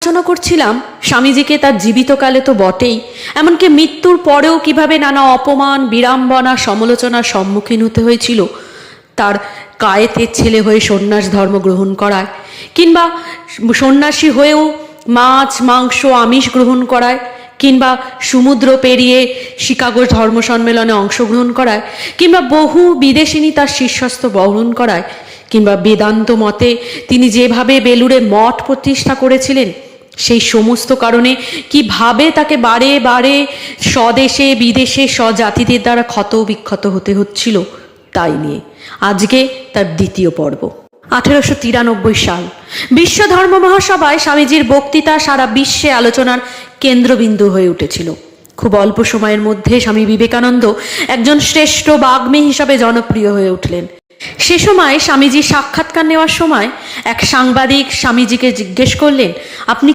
পর্যালোচনা করছিলাম স্বামীজিকে তার জীবিতকালে তো বটেই, এমনকি মৃত্যুর পরেও কিভাবে নানা অপমান, বিড়ম্বনা, সমালোচনার সম্মুখীন হতে হয়েছিল তার কায়েতের ছেলে হয়ে সন্ন্যাস ধর্ম গ্রহণ করায়, কিংবা সন্ন্যাসী হয়েও মাছ, মাংস, আমিষ গ্রহণ করায়, কিংবা সমুদ্র পেরিয়ে শিকাগো ধর্ম সম্মেলনে অংশগ্রহণ করায়, কিংবা বহু বিদেশিনী তার শীর্ষস্থ বরণ করায়, কিংবা বেদান্ত মতে তিনি যেভাবে বেলুড়ে মঠ প্রতিষ্ঠা করেছিলেন, সেই সমস্ত কারণে কিভাবে তাকে বারে বারে স্বদেশে বিদেশে স্বজাতিদের দ্বারা ক্ষত বিক্ষত হতে হচ্ছিল, তাই নিয়ে আজকে তার দ্বিতীয় পর্ব। 1893 সাল বিশ্ব ধর্ম মহাসভায় স্বামীজির বক্তৃতা সারা বিশ্বে আলোচনার কেন্দ্রবিন্দু হয়ে উঠেছিল। খুব অল্প সময়ের মধ্যে স্বামী বিবেকানন্দ একজন শ্রেষ্ঠ বাগ্মী হিসাবে জনপ্রিয় হয়ে উঠলেন। সে সময় স্বামীজির সাক্ষাৎকার নেওয়ার সময় এক সাংবাদিক স্বামীজিকে জিজ্ঞেস করলেন, আপনি